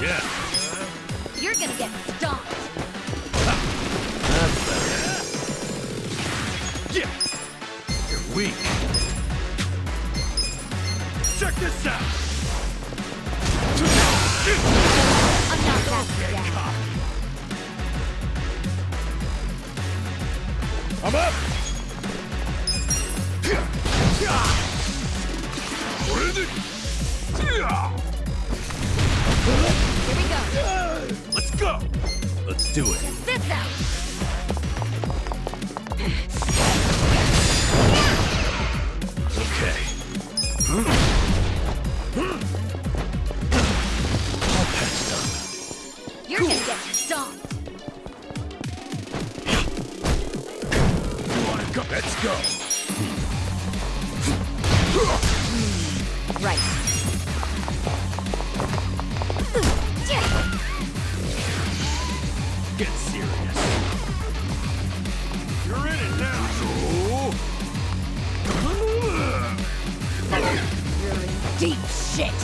Yeah. You're gonna get stomped. That's better. Yeah. You're weak. Check this out. I'm not backing down. I'm up. Here we go. Let's go. Let's do it. This out. Okay. All patched up. You're gonna get stomped. You wanna go? Let's go. Right. Get serious. You're in it now. You're in deep shit.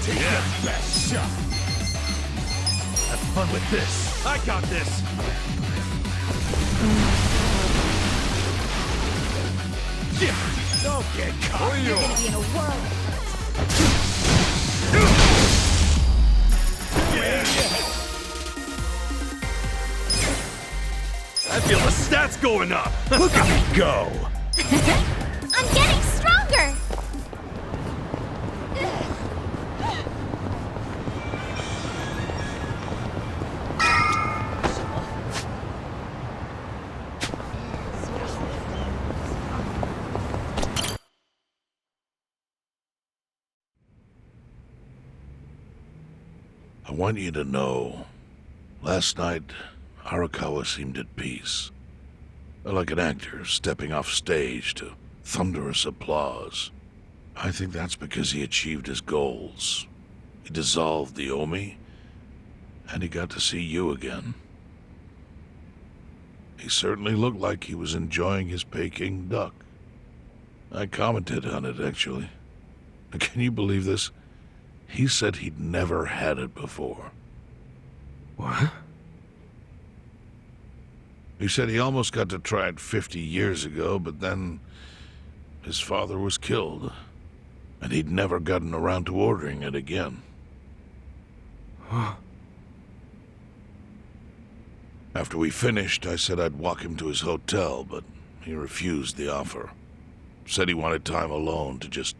Take that best shot. Have fun with this. I got this. Yeah. Don't get caught. You're gonna be in a whirl. I feel the stats going up. Look at me go. I'm getting stronger. I want you to know, last night, Arakawa seemed at peace. Like an actor stepping off stage to thunderous applause. I think that's because he achieved his goals. He dissolved the Omi, and he got to see you again. He certainly looked like he was enjoying his Peking duck. I commented on it, actually. Can you believe this? He said he'd never had it before. What? He said he almost got to try it 50 years ago, but then his father was killed, and he'd never gotten around to ordering it again. Huh? After we finished, I said I'd walk him to his hotel, but he refused the offer. Said he wanted time alone to just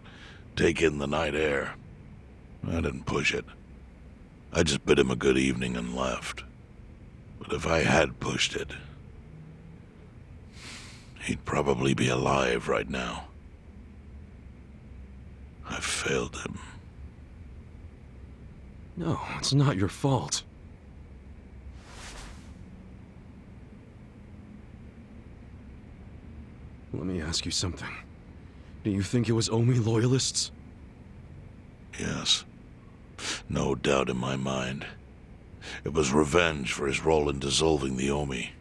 take in the night air. I didn't push it. I just bid him a good evening and left. But if I had pushed it, he'd probably be alive right now. I failed him. No, it's not your fault. Let me ask you something. Do you think it was Omi loyalists? Yes. No doubt in my mind. It was revenge for his role in dissolving the Omi.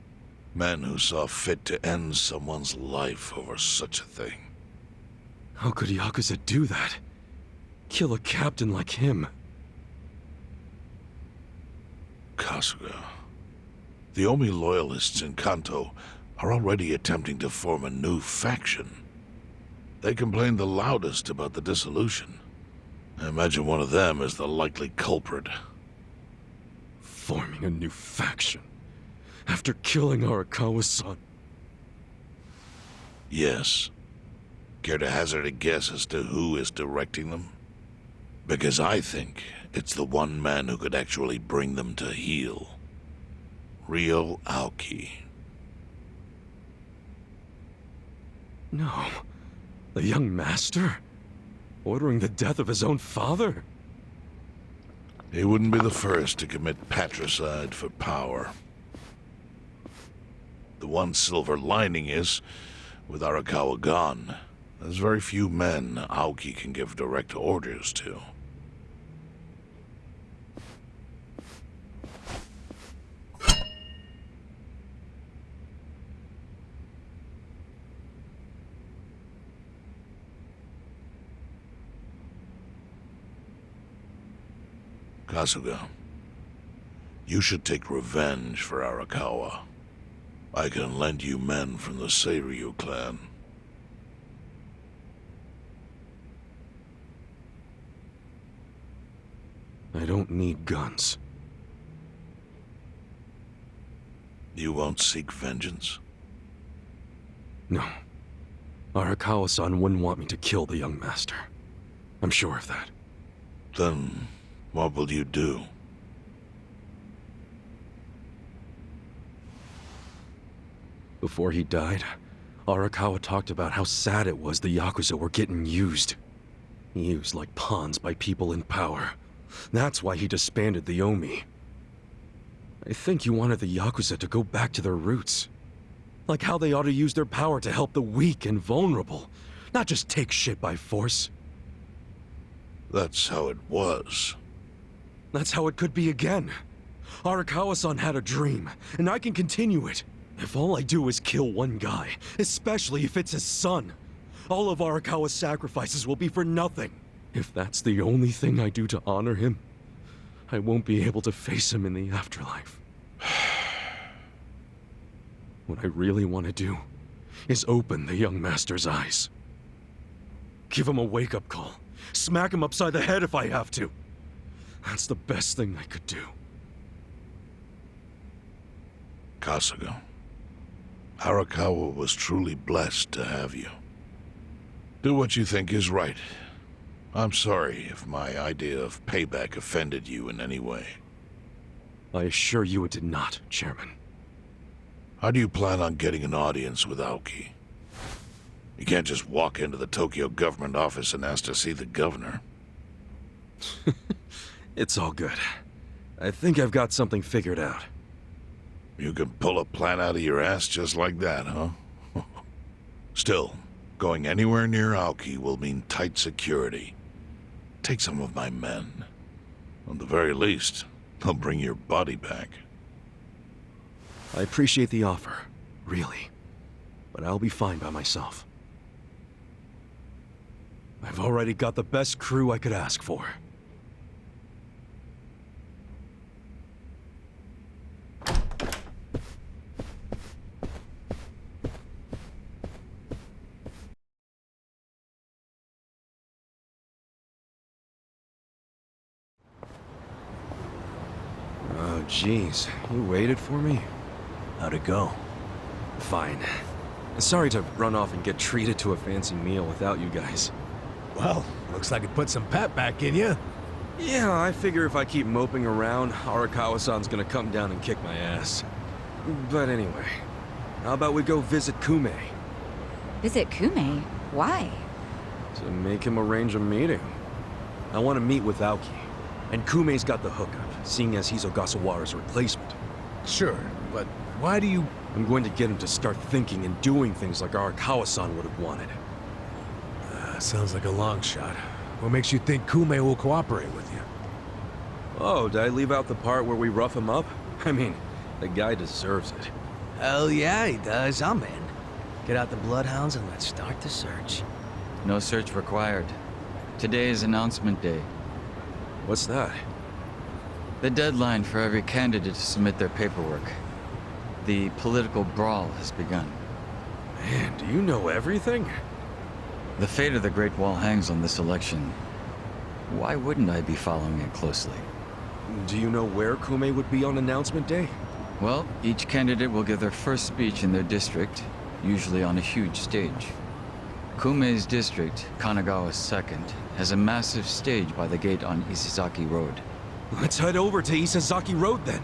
Men who saw fit to end someone's life over such a thing. How could Yakuza do that? Kill a captain like him? Kasuga. The Omi loyalists in Kanto are already attempting to form a new faction. They complain the loudest about the dissolution. I imagine one of them is the likely culprit. Forming a new faction? After killing Arakawa's son? Yes. Care to hazard a guess as to who is directing them? Because I think it's the one man who could actually bring them to heel. Ryo Aoki. No. The young master? Ordering the death of his own father? He wouldn't be the first to commit patricide for power. The one silver lining is, with Arakawa gone, there's very few men Aoki can give direct orders to. Kasuga, you should take revenge for Arakawa. I can lend you men from the Serie clan. I don't need guns. You won't seek vengeance? No. Arakawa-san wouldn't want me to kill the young master. I'm sure of that. Then, what will you do? Before he died, Arakawa talked about how sad it was the Yakuza were getting used. Used like pawns by people in power. That's why he disbanded the Omi. I think he wanted the Yakuza to go back to their roots. Like how they ought to use their power to help the weak and vulnerable, not just take shit by force. That's how it was. That's how it could be again. Arakawa-san had a dream, and I can continue it. If all I do is kill one guy, especially if it's his son, all of Arakawa's sacrifices will be for nothing. If that's the only thing I do to honor him, I won't be able to face him in the afterlife. What I really want to do is open the young master's eyes. Give him a wake-up call. Smack him upside the head if I have to. That's the best thing I could do. Kasuga, Arakawa was truly blessed to have you. Do what you think is right. I'm sorry if my idea of payback offended you in any way. I assure you it did not, Chairman. How do you plan on getting an audience with Aoki? You can't just walk into the Tokyo government office and ask to see the governor. It's all good. I think I've got something figured out. You can pull a plan out of your ass just like that, huh? Still, going anywhere near Aoki will mean tight security. Take some of my men. At the very least, they'll bring your body back. I appreciate the offer, really. But I'll be fine by myself. I've already got the best crew I could ask for. Oh, jeez. You waited for me? How'd it go? Fine. Sorry to run off and get treated to a fancy meal without you guys. Well, looks like it put some pep back in you. Yeah, I figure if I keep moping around, Arakawa-san's gonna come down and kick my ass. But anyway, how about we go visit Kume? Visit Kume? Why? To make him arrange a meeting. I want to meet with Aoki. And Kume's got the hookup, seeing as he's Ogasawara's replacement. Sure, but why do you... I'm going to get him to start thinking and doing things like Arakawa-san would have wanted. Sounds like a long shot. What makes you think Kume will cooperate with you? Oh, did I leave out the part where we rough him up? I mean, the guy deserves it. Hell yeah, he does. I'm in. Get out the bloodhounds and let's start the search. No search required. Today is announcement day. What's that? The deadline for every candidate to submit their paperwork. The political brawl has begun. Man, do you know everything? The fate of the Great Wall hangs on this election. Why wouldn't I be following it closely? Do you know where Kume would be on announcement day? Well, each candidate will give their first speech in their district, usually on a huge stage. Kume's district, Kanagawa's second, has a massive stage by the gate on Isizaki Road. Let's head over to Isizaki Road then.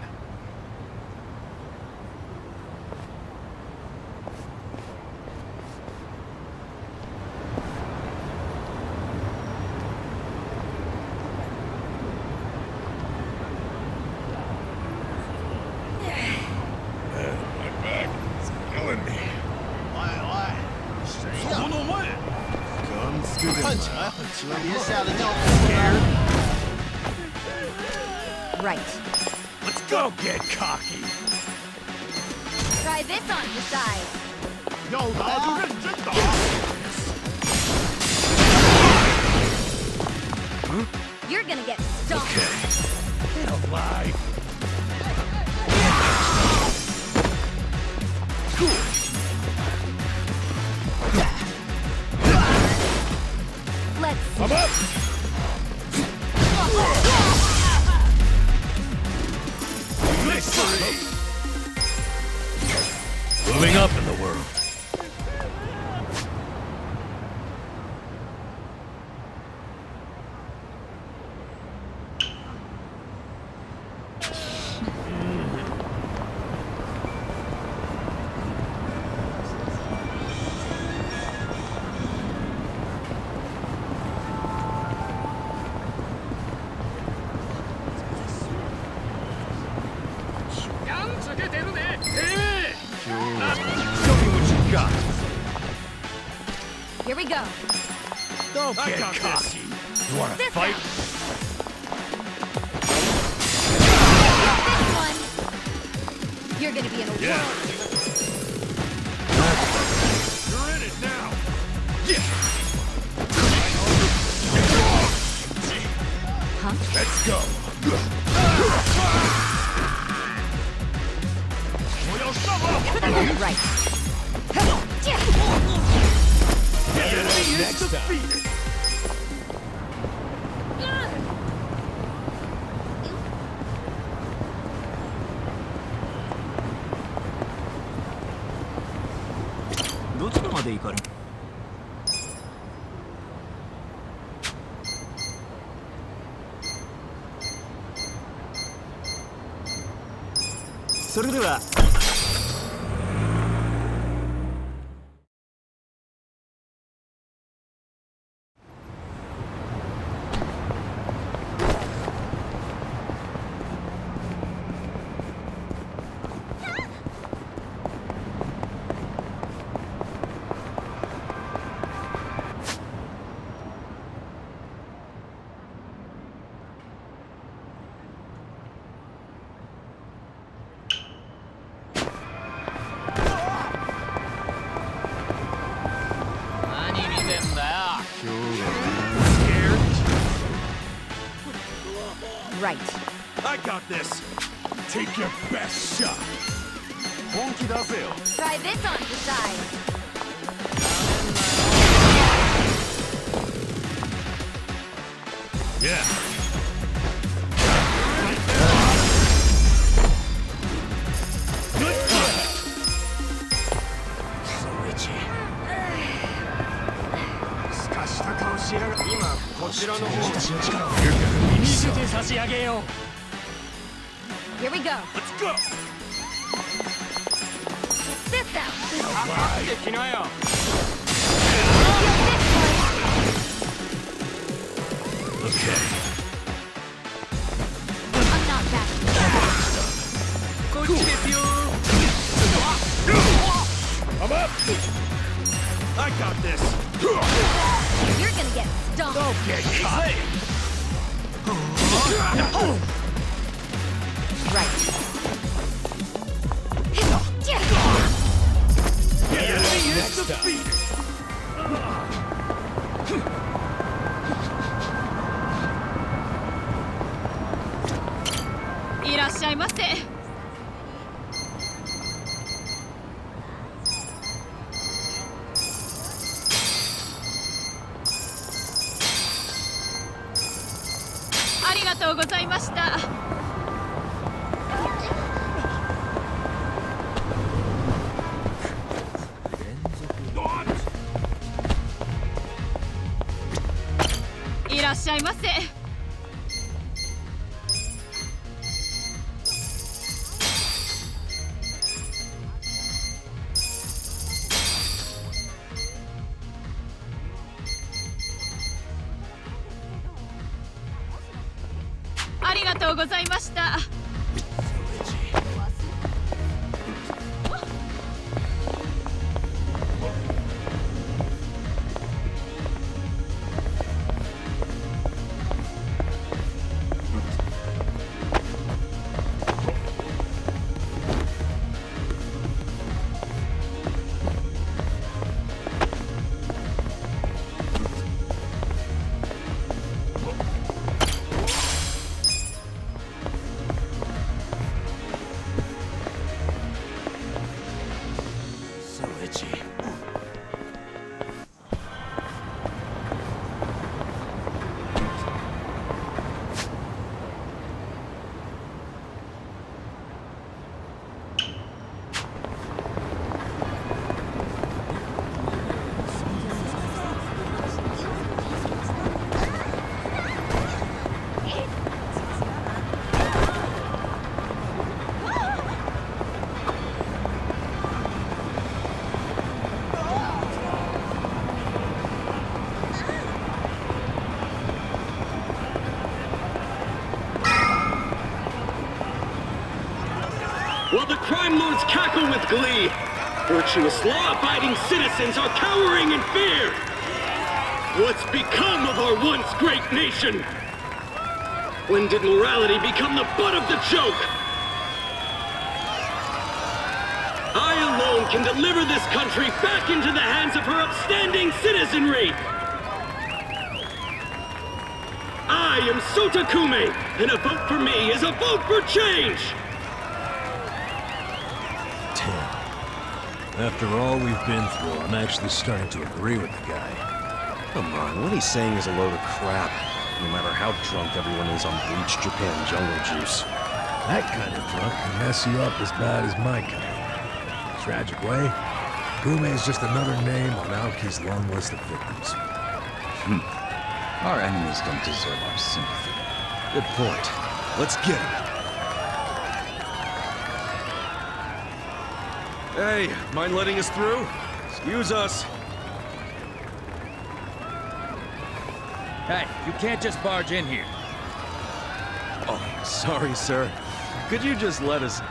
Right. Let's go get cocky! Try this on the side. You're gonna get stomped. Okay. Fly. Let's see. I'm up! Victory! Moving up in the world. Here we go. Don't get cocky. You wanna This fight? This one. You're gonna be in a Yeah. world. You're in it now. Yeah. Huh? Let's go. Right. Next time. Right. I got this. Take your best shot. Try this on the side. Yeah. Good cut. So itchy. すかした顔しやがって今こちらの方が見せて差し上げよう Here we go. Let's go! This out. できなよ Okay. I'm not backing. こっちですよ I'm up! I got this! You're gonna get stomped. Don't get caught! Right. Enemy is defeated! いらっしゃいませ。ありがとうございました。いらっしゃいませ。ありがとうございました。bristle with glee. Virtuous, law-abiding citizens are cowering in fear. What's become of our once great nation? When did morality become the butt of the joke? I alone can deliver this country back into the hands of her upstanding citizenry. I am Sota Kume, and a vote for me is a vote for change! Damn. After all we've been through, I'm actually starting to agree with the guy. Come on, what he's saying is a load of crap. No matter how drunk everyone is on bleached Japan jungle juice. That kind of drunk can mess you up as bad as my kind. Tragic way, Kume is just another name on Aoki's long list of victims. Our enemies don't deserve our sympathy. Good point. Let's get him. Hey, mind letting us through? Excuse us. Hey, you can't just barge in here. Oh, sorry, sir. Could you just let us...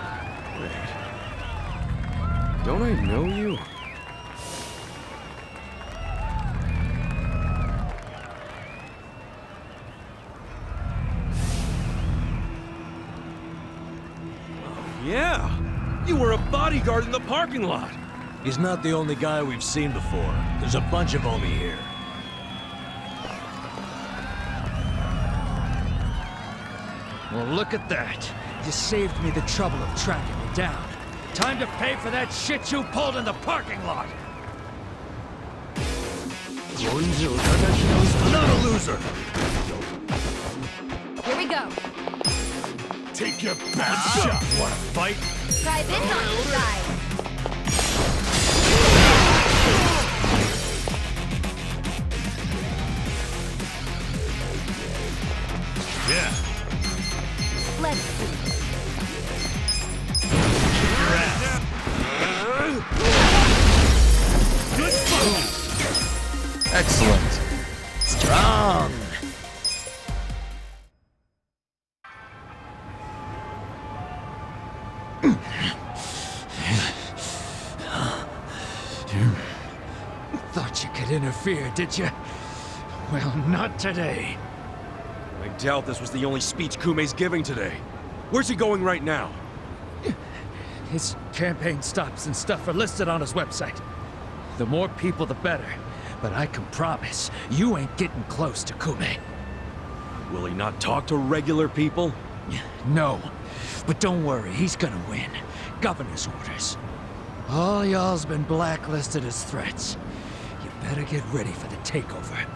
Wait. Don't I know you? Oh, yeah! You were a bodyguard in the parking lot! He's not the only guy we've seen before. There's a bunch of Omi here. Well, look at that. You saved me the trouble of tracking me down. Time to pay for that shit you pulled in the parking lot! Not a loser! Here we go. Take your best shot! Wanna fight? Try this on the side. Yeah. Let's see. Your ass. Good fight! Excellent. Strong! Thought you could interfere, did you? Well, not today. I doubt this was the only speech Kume's giving today. Where's he going right now? His campaign stops and stuff are listed on his website. The more people, the better. But I can promise, you ain't getting close to Kume. Will he not talk to regular people? No. But don't worry, he's gonna win. Governor's orders. All y'all's been blacklisted as threats. You better get ready for the takeover.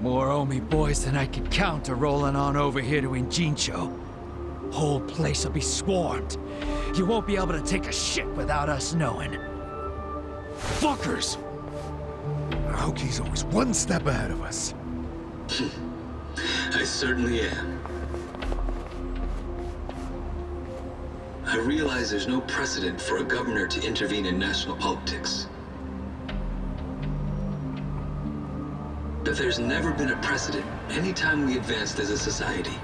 More Omi boys than I could count are rolling on over here to Injincho. Whole place will be swarmed. You won't be able to take a shit without us knowing. Fuckers! Aoki's always one step ahead of us. I certainly am. I realize there's no precedent for a governor to intervene in national politics. But there's never been a precedent anytime we advanced as a society.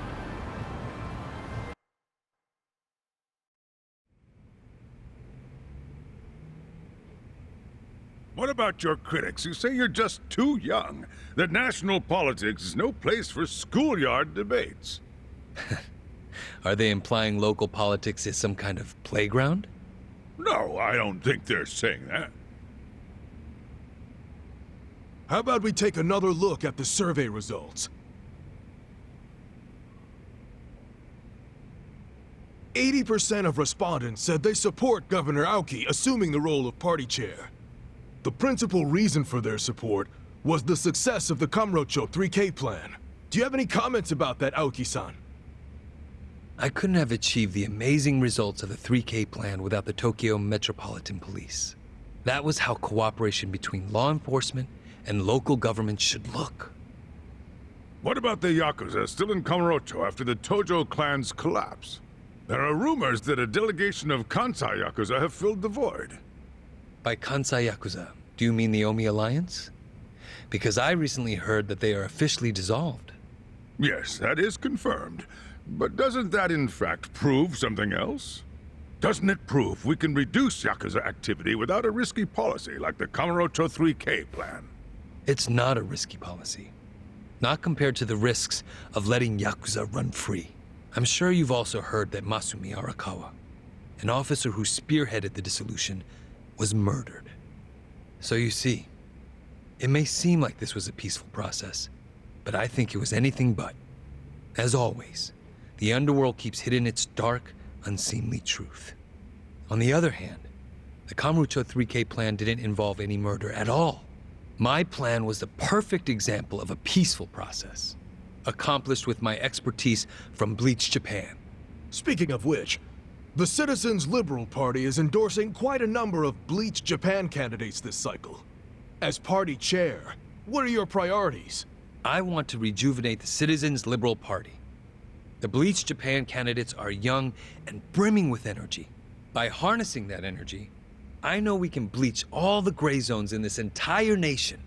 What about your critics who say you're just too young? That national politics is no place for schoolyard debates? Are they implying local politics is some kind of playground? No, I don't think they're saying that. How about we take another look at the survey results? 80% of respondents said they support Governor Aoki assuming the role of party chair. The principal reason for their support was the success of the Kamurocho 3K plan. Do you have any comments about that, Aoki-san? I couldn't have achieved the amazing results of the 3K plan without the Tokyo Metropolitan Police. That was how cooperation between law enforcement and local government should look. What about the Yakuza still in Kamurocho after the Tojo clan's collapse? There are rumors that a delegation of Kansai Yakuza have filled the void. By Kansai Yakuza, do you mean the Omi Alliance? Because I recently heard that they are officially dissolved. Yes, that is confirmed. But doesn't that in fact prove something else? Doesn't it prove we can reduce Yakuza activity without a risky policy like the Kamurocho 3K plan? It's not a risky policy. Not compared to the risks of letting Yakuza run free. I'm sure you've also heard that Masumi Arakawa, an officer who spearheaded the dissolution, was murdered. So you see, it may seem like this was a peaceful process, but I think it was anything but. As always, the underworld keeps hidden its dark, unseemly truth. On the other hand, the Kamurocho 3K plan didn't involve any murder at all. My plan was the perfect example of a peaceful process, accomplished with my expertise from Bleach Japan. Speaking of which, the Citizens Liberal Party is endorsing quite a number of Bleach Japan candidates this cycle. As party chair, what are your priorities? I want to rejuvenate the Citizens Liberal Party. The Bleach Japan candidates are young and brimming with energy. By harnessing that energy, I know we can bleach all the gray zones in this entire nation.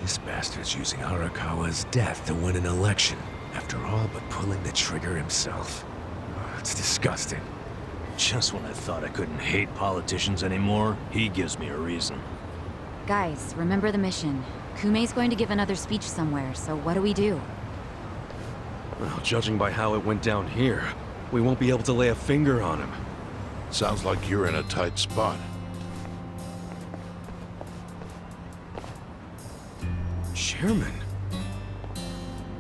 This bastard's using Arakawa's death to win an election, after all but pulling the trigger himself. Oh, it's disgusting. Just when I thought I couldn't hate politicians anymore, he gives me a reason. Guys, remember the mission. Kumei's going to give another speech somewhere, so what do we do? Well, judging by how it went down here, we won't be able to lay a finger on him. Sounds like you're in a tight spot. Chairman?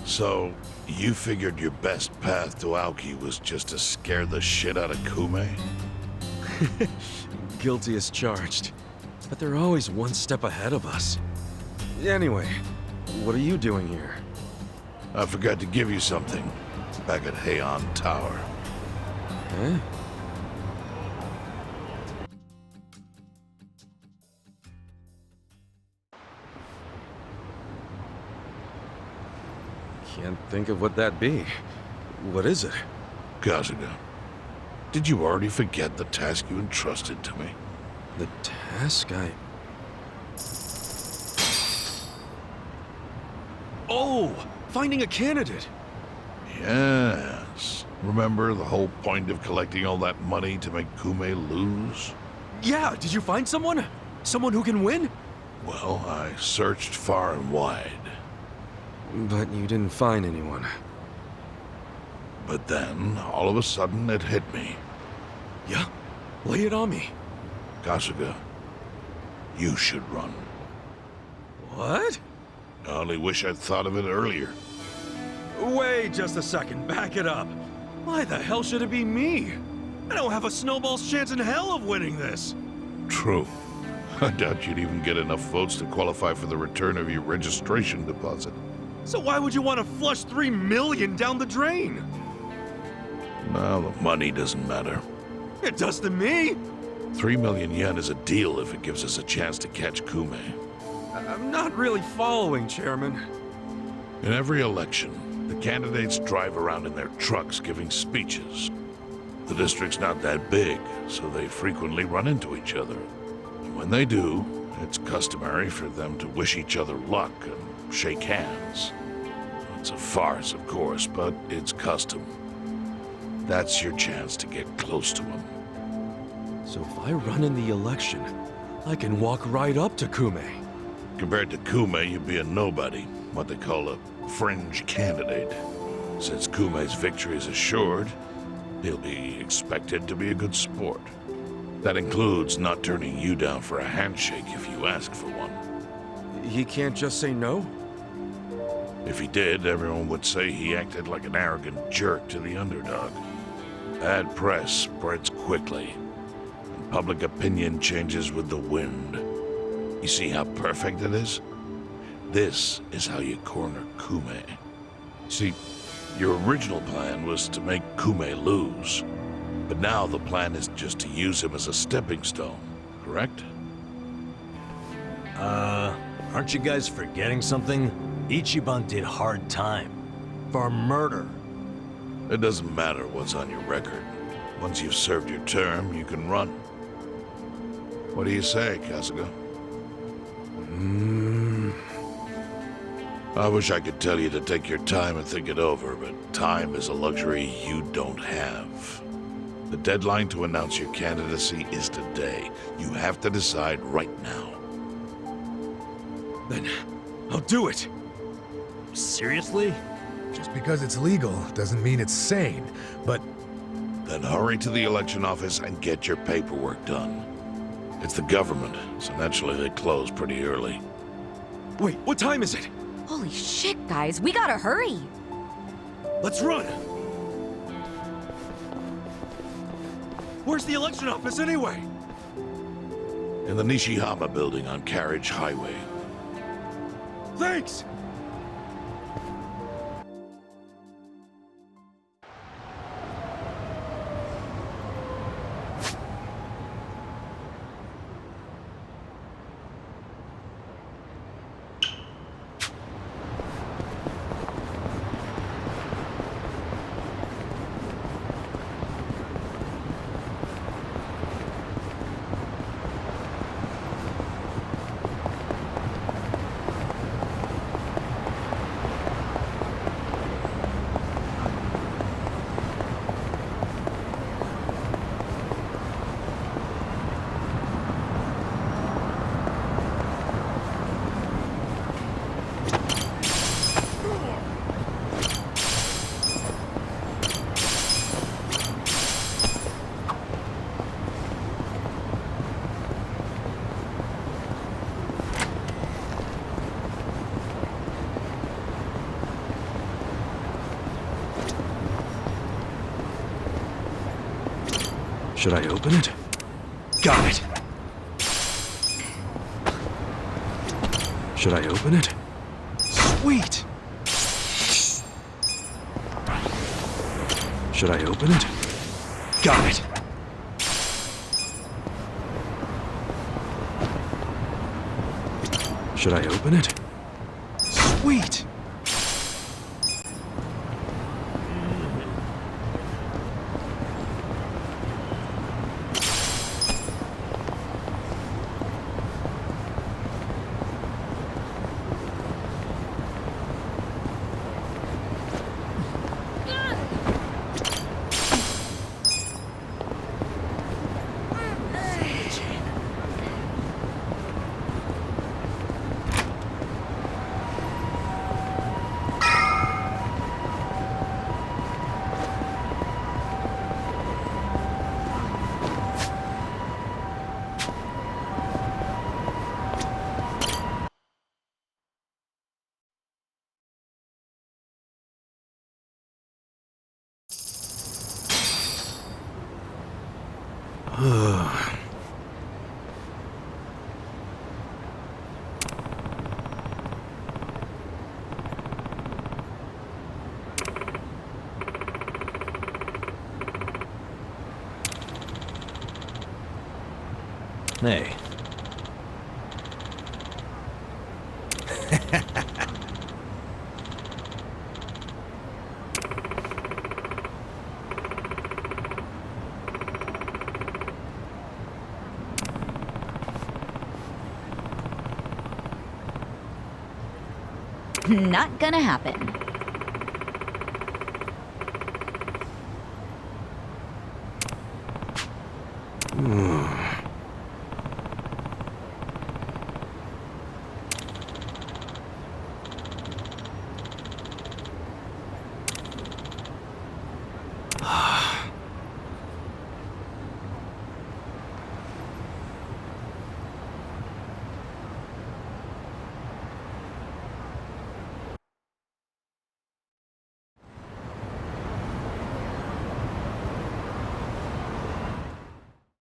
So, you figured your best path to Aoki was just to scare the shit out of Kume? Guilty as charged. But they're always one step ahead of us. Anyway, what are you doing here? I forgot to give you something back at Heian Tower. Eh? Can't think of what that'd be. What is it? Kasuga, did you already forget the task you entrusted to me? The task Oh! Finding a candidate! Yes. Remember the whole point of collecting all that money to make Kume lose? Yeah, did you find someone? Someone who can win? Well, I searched far and wide. But you didn't find anyone. But then, all of a sudden, it hit me. Yeah? Lay it on me. Kasuga, you should run. What? I only wish I'd thought of it earlier. Wait just a second, back it up. Why the hell should it be me? I don't have a snowball's chance in hell of winning this. True. I doubt you'd even get enough votes to qualify for the return of your registration deposit. So why would you want to flush $3 million down the drain? Well, the money doesn't matter. It does to me. 3 million yen is a deal if it gives us a chance to catch Kume. I'm not really following, Chairman. In every election, the candidates drive around in their trucks giving speeches. The district's not that big, so they frequently run into each other. And when they do, it's customary for them to wish each other luck and shake hands. It's a farce, of course, but it's custom. That's your chance to get close to them. So if I run in the election, I can walk right up to Kume. Compared to Kume, you'd be a nobody, what they call a fringe candidate. Since Kume's victory is assured, he'll be expected to be a good sport. That includes not turning you down for a handshake if you ask for one. He can't just say no? If he did, everyone would say he acted like an arrogant jerk to the underdog. Bad press spreads quickly, and public opinion changes with the wind. You see how perfect it is? This is how you corner Kume. See, your original plan was to make Kume lose. But now the plan is just to use him as a stepping stone, correct? Aren't you guys forgetting something? Ichiban did hard time. For murder. It doesn't matter what's on your record. Once you've served your term, you can run. What do you say, Kasuga? I wish I could tell you to take your time and think it over, but time is a luxury you don't have. The deadline to announce your candidacy is today. You have to decide right now. Then, I'll do it! Seriously? Just because it's legal doesn't mean it's sane, but... Then hurry to the election office and get your paperwork done. It's the government, so naturally they close pretty early. Wait, what time is it? Holy shit, guys, we gotta hurry! Let's run! Where's the election office anyway? In the Nishihama building on Carriage Highway. Thanks! Should I open it? Got it! Should I open it? Sweet! Should I open it? Got it! Should I open it? Sweet! Hey. Not gonna happen.